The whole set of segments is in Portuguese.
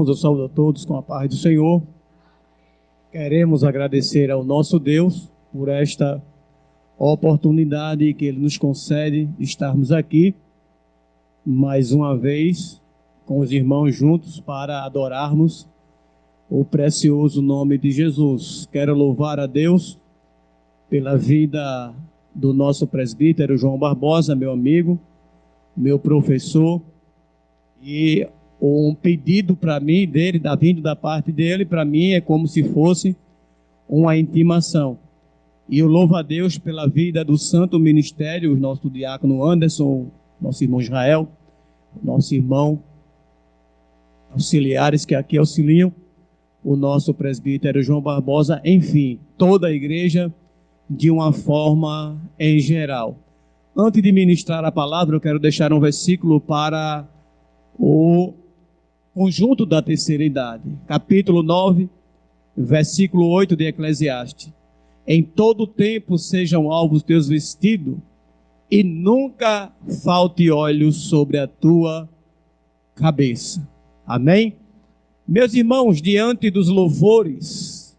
Eu saúdo a todos com a paz do Senhor. Queremos agradecer ao nosso Deus por esta oportunidade que Ele nos concede de estarmos aqui mais uma vez com os irmãos juntos para adorarmos o precioso nome de Jesus. Quero louvar a Deus pela vida do nosso presbítero João Barbosa, meu amigo, meu professor, e um pedido para mim dele, vindo da parte dele, para mim é como se fosse uma intimação. E eu louvo a Deus pela vida do santo ministério, o nosso diácono Anderson, nosso irmão Israel, nosso irmão auxiliares que aqui auxiliam, o nosso presbítero João Barbosa, enfim, toda a igreja de uma forma em geral. Antes de ministrar a palavra, eu quero deixar um versículo para o conjunto da terceira idade, capítulo 9, versículo 8 de Eclesiastes. Em todo tempo sejam alvos teus vestidos, e nunca falte óleo sobre a tua cabeça. Amém? Meus irmãos, diante dos louvores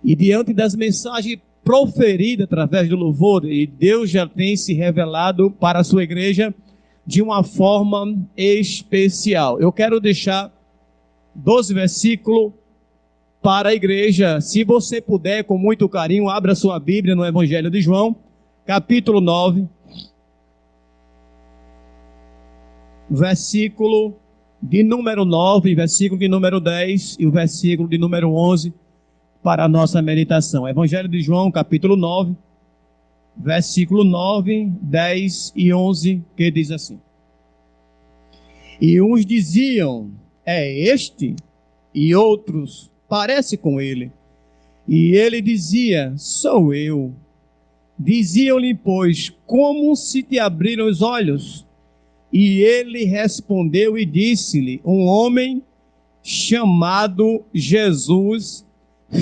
e diante das mensagens proferidas através do louvor, e Deus já tem se revelado para a sua igreja de uma forma especial. Eu quero deixar 12 versículos para a igreja. Se você puder, com muito carinho, abra sua Bíblia no Evangelho de João, capítulo 9, versículo de número 9, versículo de número 10 e o versículo de número 11 para a nossa meditação. Evangelho de João, capítulo 9, versículo 9, 10 e 11, que diz assim: E uns diziam, é este, e outros, parece com ele. E ele dizia, sou eu. Diziam-lhe, pois, como se te abriram os olhos? E ele respondeu e disse-lhe, um homem chamado Jesus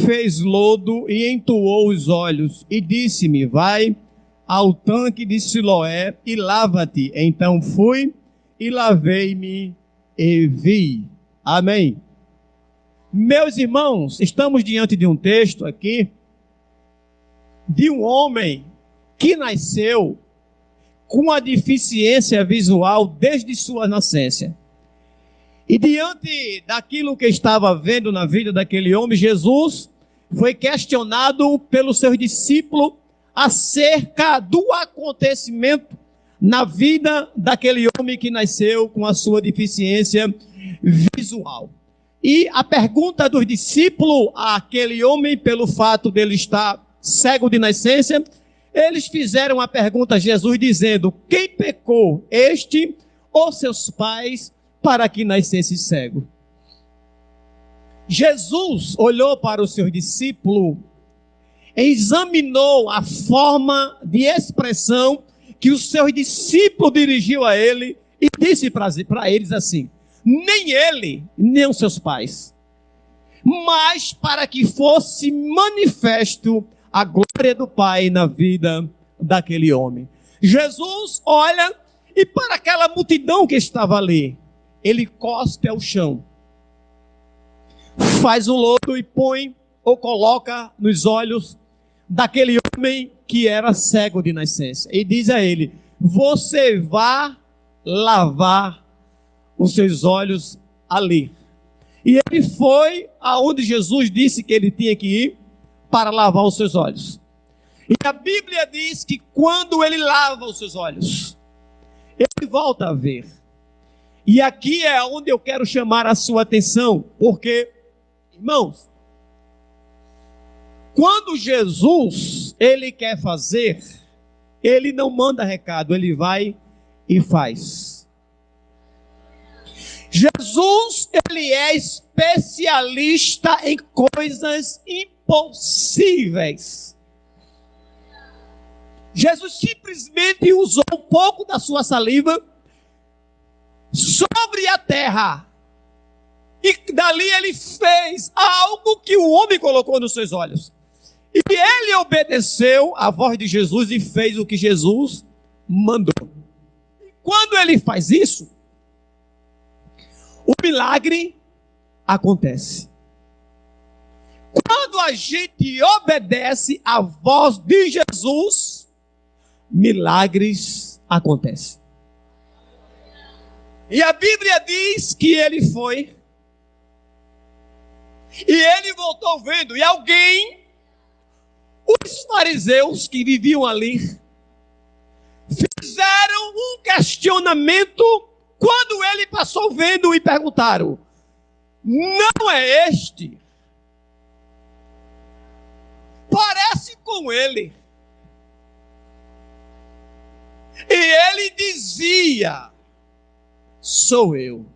fez lodo e entoou os olhos, e disse-me, vai ao tanque de Siloé e lava-te. Então fui e lavei-me e vi. Amém. Meus irmãos, estamos diante de um texto aqui, de um homem que nasceu com a deficiência visual desde sua nascença. E diante daquilo que estava vendo na vida daquele homem, Jesus foi questionado pelos seus discípulos acerca do acontecimento na vida daquele homem que nasceu com a sua deficiência visual. E a pergunta dos discípulos àquele homem, pelo fato dele estar cego de nascença, eles fizeram a pergunta a Jesus dizendo, quem pecou, este ou seus pais, para que nascesse cego? Jesus olhou para os seus discípulos, examinou a forma de expressão que os seus discípulos dirigiu a ele e disse para eles assim, nem ele, nem os seus pais, mas para que fosse manifesto a glória do Pai na vida daquele homem. Jesus olha e para aquela multidão que estava ali, ele cospe ao chão, faz o lodo e põe ou coloca nos olhos daquele homem que era cego de nascença. E diz a ele, você vai lavar os seus olhos ali. E ele foi aonde Jesus disse que ele tinha que ir para lavar os seus olhos. E a Bíblia diz que quando ele lava os seus olhos, ele volta a ver. E aqui é onde eu quero chamar a sua atenção, porque, irmãos, quando Jesus, ele quer fazer, ele não manda recado, ele vai e faz. Jesus, ele é especialista em coisas impossíveis. Jesus simplesmente usou um pouco da sua saliva sobre a terra. E dali ele fez algo que o homem colocou nos seus olhos. E ele obedeceu à voz de Jesus e fez o que Jesus mandou. E quando ele faz isso, o milagre acontece. Quando a gente obedece à voz de Jesus, milagres acontecem. E a Bíblia diz que ele foi, e ele voltou vendo, e alguém, os fariseus que viviam ali, fizeram um questionamento quando ele passou vendo e perguntaram: não é este? Parece com ele. E ele dizia: sou eu.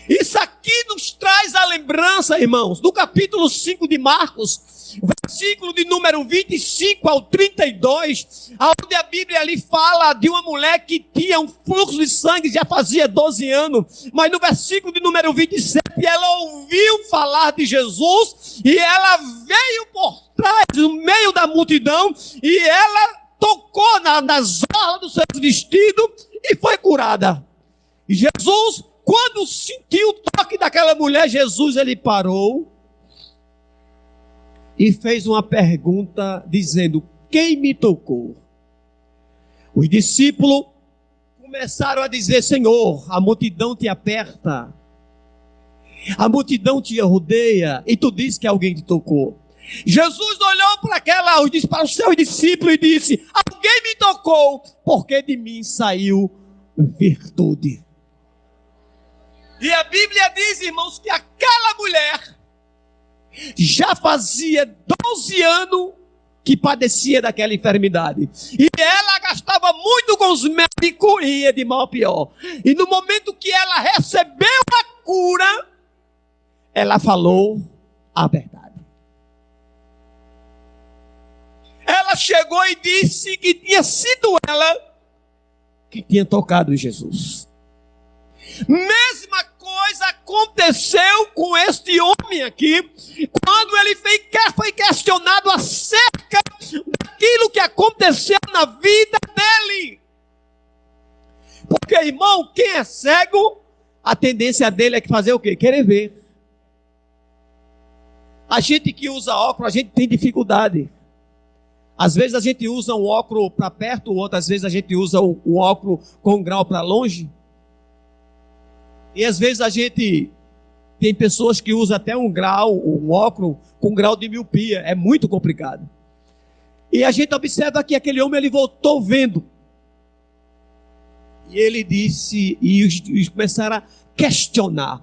Isso aqui nos traz a lembrança, irmãos, do capítulo 5 de Marcos, versículo de número 25 ao 32, onde a Bíblia ali fala de uma mulher que tinha um fluxo de sangue, já fazia 12 anos, mas no versículo de número 27, ela ouviu falar de Jesus, e ela veio por trás, no meio da multidão, e ela tocou nas orlas do seu vestido, e foi curada. E Jesus, quando sentiu o toque daquela mulher, Jesus, ele parou e fez uma pergunta dizendo: quem me tocou? Os discípulos começaram a dizer: Senhor, a multidão te aperta, a multidão te rodeia, e tu diz que alguém te tocou. Jesus olhou para os seus discípulos e disse: alguém me tocou, porque de mim saiu virtude. E a Bíblia diz, irmãos, que aquela mulher já fazia 12 anos que padecia daquela enfermidade. E ela gastava muito com os médicos e ia de mal a pior. E no momento que ela recebeu a cura, ela falou a verdade. Ela chegou e disse que tinha sido ela que tinha tocado em Jesus. Mesma coisa aconteceu com este homem aqui, quando ele foi questionado acerca daquilo que aconteceu na vida dele. Porque, irmão, quem é cego, a tendência dele é fazer o quê? Querer ver. A gente que usa óculos, a gente tem dificuldade. Às vezes a gente usa um óculos para perto, outras vezes a gente usa o óculos com um grau para longe. E às vezes a gente tem pessoas que usam até um óculos com grau de miopia. É muito complicado. E a gente observa que aquele homem, ele voltou vendo. E ele disse, e começaram a questionar.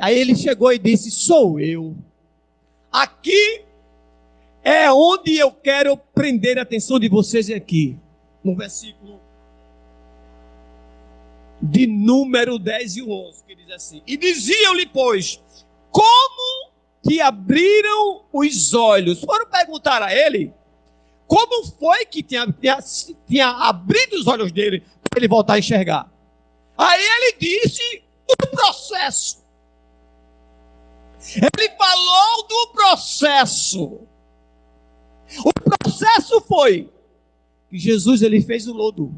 Aí ele chegou e disse: sou eu. Aqui é onde eu quero prender a atenção de vocês aqui. No versículo de número 10 e 11, que diz assim: e diziam-lhe, pois, como te abriram os olhos? Foram perguntar a ele como foi que tinha abrido os olhos dele para ele voltar a enxergar. Aí ele disse o processo. Ele falou do processo. O processo foi que Jesus, ele fez o lodo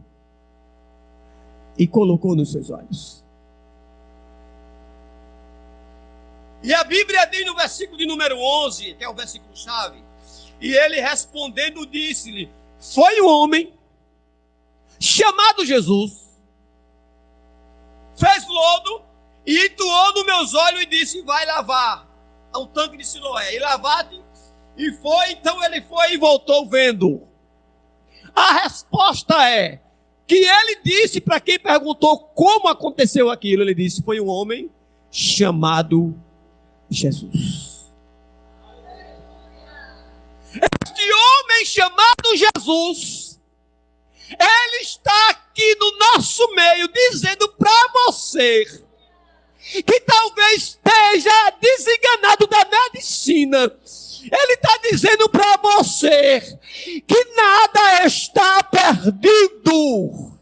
e colocou nos seus olhos. E a Bíblia diz no versículo de número 11, que é o versículo chave: e ele respondendo disse-lhe: foi um homem chamado Jesus, fez lodo e entoou nos meus olhos e disse: vai lavar ao tanque de Siloé, e lavate. E foi, então ele foi e voltou vendo. A resposta é que ele disse para quem perguntou como aconteceu aquilo, ele disse: foi um homem chamado Jesus. Este homem chamado Jesus, ele está aqui no nosso meio dizendo para você que talvez esteja desenganado da medicina. Ele está dizendo para você que nada está perdido.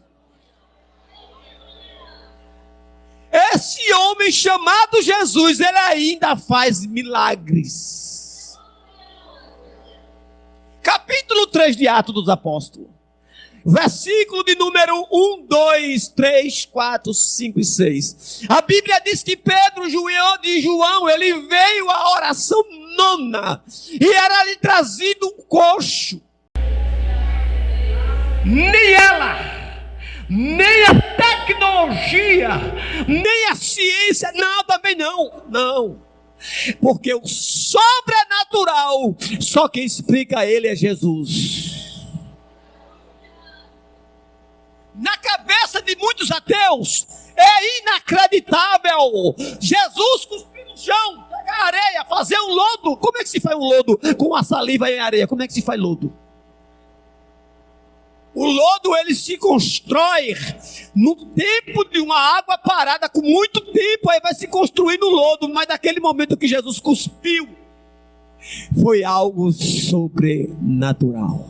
Esse homem chamado Jesus, ele ainda faz milagres. Capítulo 3 de Atos dos Apóstolos. versículo de número 1, 2, 3, 4, 5 e 6. A Bíblia diz que Pedro, de João, ele veio à oração nona, e era lhe trazido um coxo. Nem ela, nem a tecnologia, nem a ciência, não, também não. Porque o sobrenatural, só quem explica ele é Jesus. Na cabeça de muitos ateus, é inacreditável Jesus cuspir no chão, pegar areia, fazer um lodo. Como é que se faz um lodo com a saliva e a areia? Como é que se faz lodo? O lodo, ele se constrói no tempo de uma água parada, com muito tempo, aí vai se construir no lodo. Mas naquele momento que Jesus cuspiu, foi algo sobrenatural,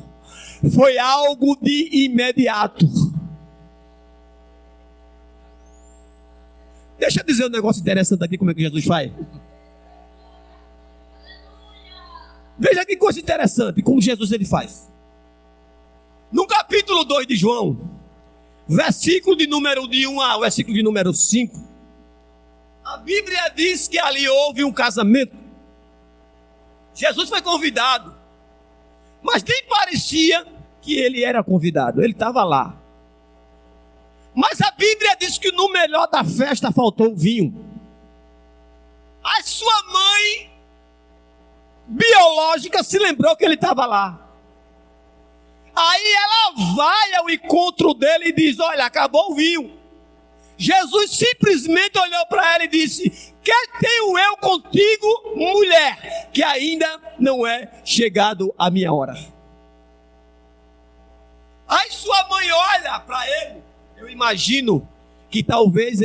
foi algo de imediato. Deixa eu dizer um negócio interessante aqui, como é que Jesus faz. Veja que coisa interessante, como Jesus ele faz. No capítulo 2 de João, versículo de número de 1 ao versículo de número 5, a Bíblia diz que ali houve um casamento. Jesus foi convidado, mas nem parecia que ele era convidado, ele estava lá. Mas a Bíblia diz que no melhor da festa faltou o vinho. A sua mãe biológica se lembrou que ele estava lá. Aí ela vai ao encontro dele e diz: olha, acabou o vinho. Jesus simplesmente olhou para ela e disse: que tenho eu contigo, mulher, que ainda não é chegado a minha hora. Aí sua mãe olha para ele. Eu imagino que talvez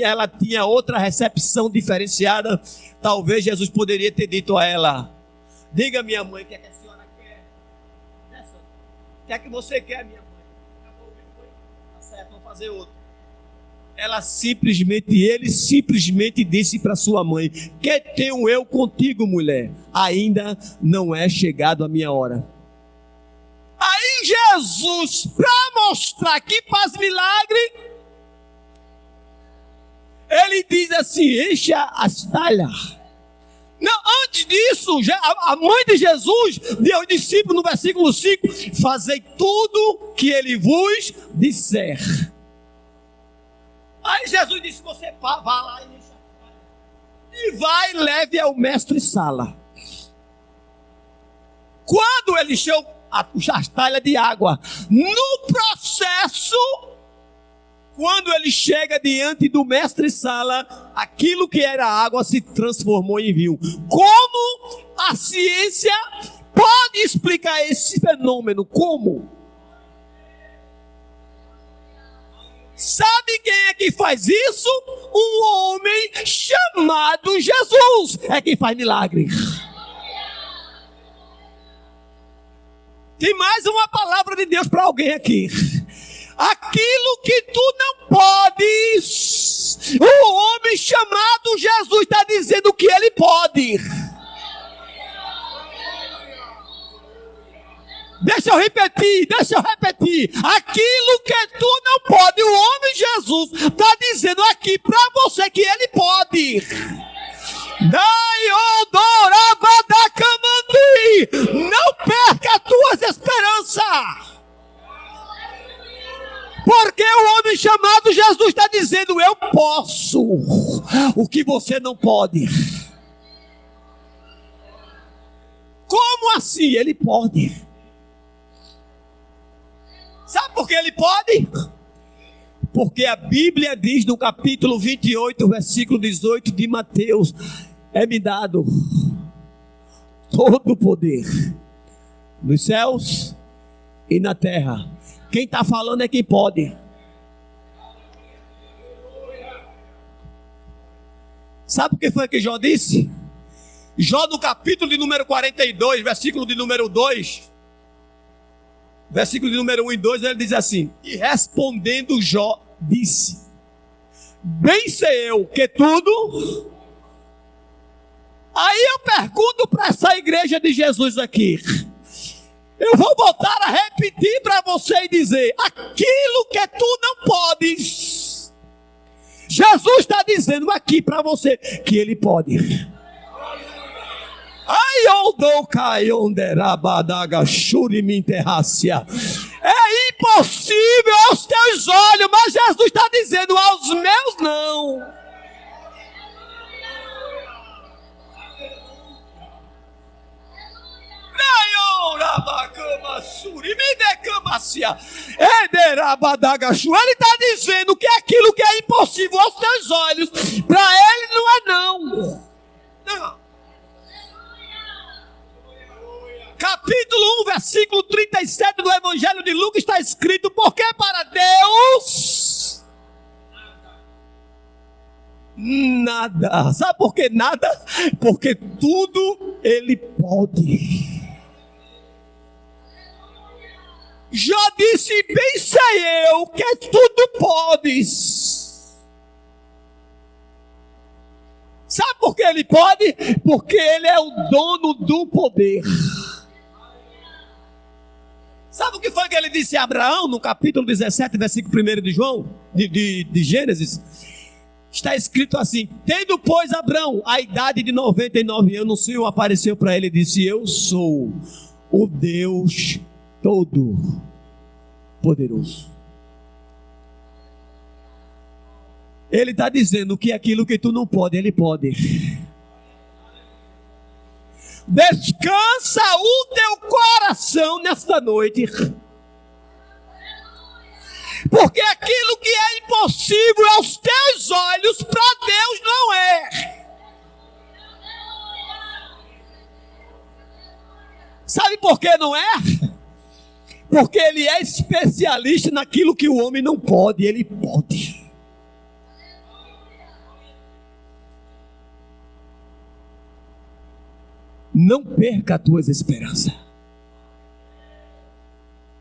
ela tinha outra recepção diferenciada. Talvez Jesus poderia ter dito a ela: diga, minha mãe, o que é que a senhora quer? O que é que você quer, minha mãe? Acabou o vinho, tá certo, vamos fazer outro. Ele simplesmente disse para sua mãe: que tenho eu contigo, mulher? Ainda não é chegado a minha hora. Aí Jesus, para mostrar que faz milagre, ele diz assim: encha as talhas. Não, antes disso, a mãe de Jesus deu aos discípulos no versículo 5: fazei tudo que ele vos disser. Aí Jesus disse: você vá lá e encha as talhas. E vai, leve ao mestre Sala. Quando ele encheu as talhas de água, no processo, quando ele chega diante do mestre Sala, aquilo que era água se transformou em vinho. Como a ciência pode explicar esse fenômeno? Como? Sabe quem é que faz isso? Um homem chamado Jesus é quem faz milagre. Tem mais uma palavra de Deus para alguém aqui. Aquilo que tu não podes, o homem chamado Jesus está dizendo que ele pode. Deixa eu repetir. Aquilo que tu não pode, o homem Jesus está dizendo aqui para você que ele pode. Não perca as tuas esperanças. Porque o homem chamado Jesus está dizendo: eu posso o que você não pode. Como assim? Ele pode. Sabe por que ele pode? Porque a Bíblia diz no capítulo 28, versículo 18 de Mateus: é-me dado todo o poder nos céus e na terra. Quem está falando é quem pode. Sabe o que foi que Jó disse? Jó no capítulo de número 42, versículo de número 2, versículo de número 1 e 2, ele diz assim: e respondendo Jó disse: bem sei eu que tudo. Aí eu pergunto para essa igreja de Jesus aqui: Eu vou voltar a repetir para você e dizer: aquilo que tu não podes, Jesus está dizendo aqui para você que Ele pode. Ai, eu dou caionderabadaga shuriminterrácia. É impossível aos teus olhos, mas Jesus está dizendo: aos meus não. Ele está dizendo que aquilo que é impossível aos teus olhos, para Ele não é não. Não. Capítulo 1, versículo 37 do Evangelho de Lucas está escrito: porque para Deus nada. Sabe por que nada? Porque tudo Ele pode. Já disse bem sei eu que tudo podes. Sabe por que Ele pode? Porque Ele é o dono do poder. Sabe o que foi que Ele disse a Abraão no capítulo 17, versículo 1 de João, de Gênesis? Está escrito assim: tendo pois Abraão a idade de 99 anos, o Senhor apareceu para ele e disse: eu sou o Deus Todo-Poderoso. Ele está dizendo que aquilo que tu não pode, Ele pode. Descansa o teu coração nesta noite, porque aquilo que é impossível aos teus olhos, para Deus não é. Sabe por que não é? Porque Ele é especialista naquilo que o homem não pode, Ele pode. Não perca as tuas esperanças.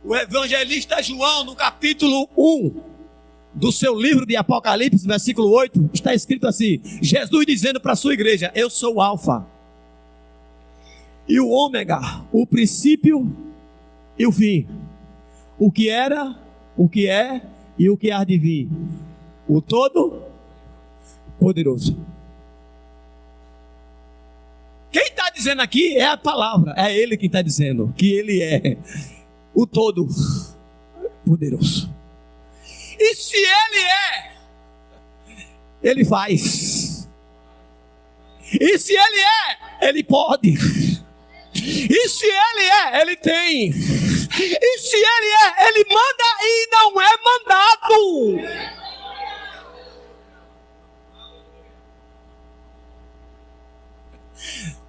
O evangelista João, no capítulo 1 do seu livro de Apocalipse, versículo 8, está escrito assim: Jesus dizendo para a sua igreja: eu sou o Alfa e o Ômega, o princípio e o fim, o que era, o que é e o que há de vir, o Todo-Poderoso. Quem está dizendo aqui é a palavra, é Ele que está dizendo que Ele é o Todo-Poderoso. E se Ele é, Ele faz. E se Ele é, Ele pode. E se Ele é, Ele tem. E se Ele é, Ele manda e não é mandado.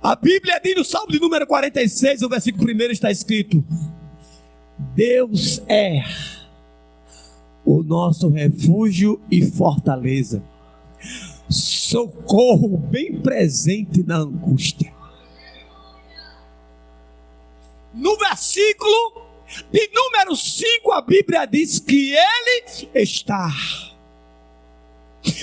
A Bíblia diz no Salmo de número 46, o versículo 1 está escrito: Deus é o nosso refúgio e fortaleza, socorro bem presente na angústia. No versículo de número 5, a Bíblia diz que Ele está.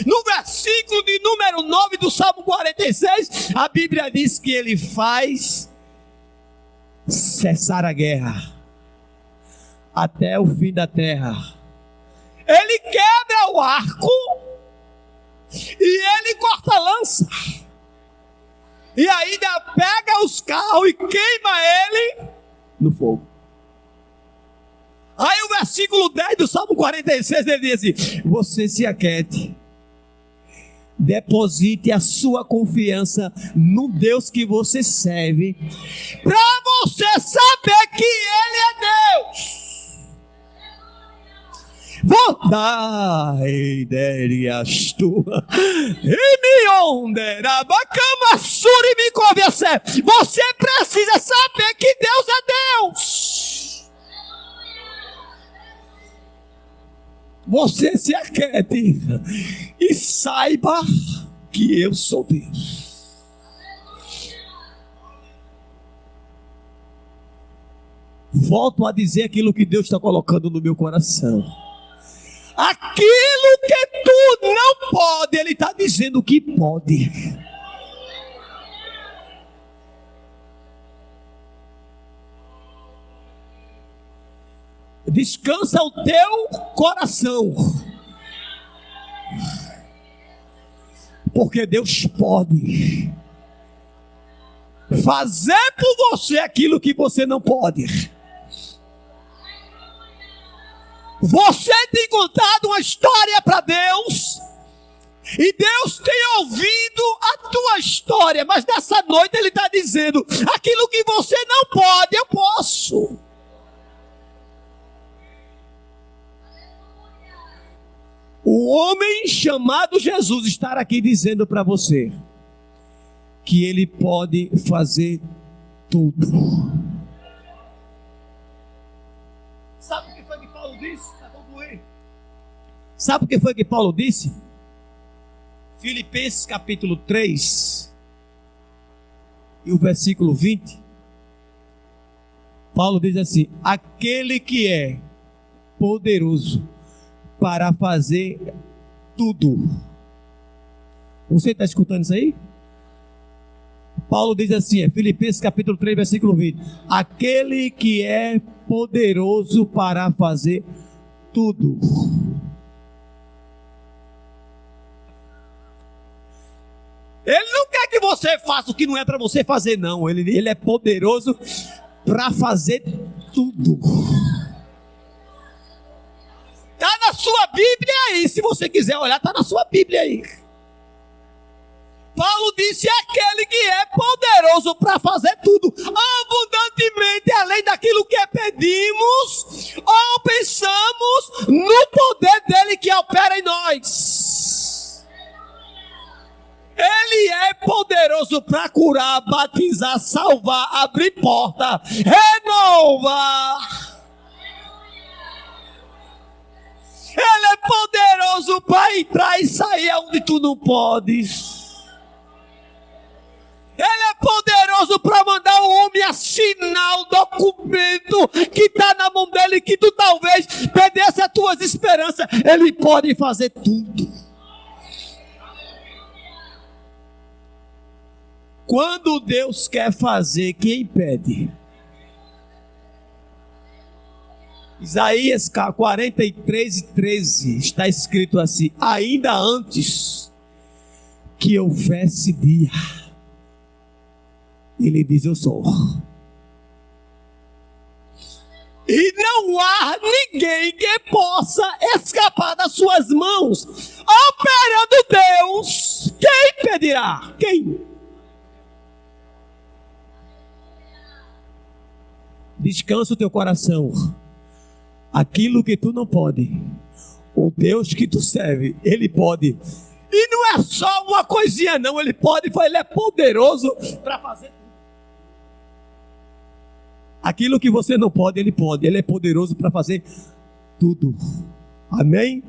No versículo de número 9 do Salmo 46, a Bíblia diz que Ele faz cessar a guerra até o fim da terra. Ele quebra o arco e Ele corta a lança, e ainda pega os carros e queima ele no fogo. Aí o versículo 10 do Salmo 46, ele diz assim: você se aquiete, deposite a sua confiança no Deus que você serve, para você saber que Ele é Deus. Vou dar ideias tuas e me ondera bacama suri me convencer. Você precisa saber que Deus é Deus. Você se aquiete e saiba que eu sou Deus. Volto a dizer aquilo que Deus está colocando no meu coração. Aquilo que tu não pode, Ele está dizendo que pode. Descansa o teu coração. Porque Deus pode fazer por você aquilo que você não pode. Você tem contado uma história para Deus, e Deus tem ouvido a tua história, mas nessa noite Ele está dizendo: aquilo que você não pode, eu posso. O homem chamado Jesus está aqui dizendo para você que Ele pode fazer tudo. Sabe o que foi que Paulo disse? Para concluir. Sabe o que foi que Paulo disse? Filipenses capítulo 3 e o versículo 20. Paulo diz assim: aquele que é poderoso para fazer tudo. Você está escutando isso aí? Paulo diz assim, Filipenses capítulo 3, versículo 20. Aquele que é poderoso para fazer tudo. Ele não quer que você faça o que não é para você fazer, não. Ele é poderoso para fazer tudo. Está na sua Bíblia aí. Se você quiser olhar, está na sua Bíblia aí. Paulo disse: aquele que é poderoso para fazer tudo, abundantemente, além daquilo que pedimos ou pensamos, no poder dele que opera em nós. Ele é poderoso para curar, batizar, salvar, abrir porta, renovar. Ele é poderoso para entrar e sair onde tu não podes. Ele é poderoso para mandar o homem assinar o documento que está na mão dele, que tu talvez perdesse as tuas esperanças. Ele pode fazer tudo. Quando Deus quer fazer, quem impede? Isaías 43:13 está escrito assim: ainda antes que houvesse dia, Ele diz: eu sou. E não há ninguém que possa escapar das suas mãos. Operando Deus, quem impedirá? Quem? Descansa o teu coração. Aquilo que tu não pode, o Deus que tu serve, Ele pode. E não é só uma coisinha não, Ele pode, Ele é poderoso para fazer tudo. Aquilo que você não pode, Ele pode. Ele é poderoso para fazer tudo. Amém?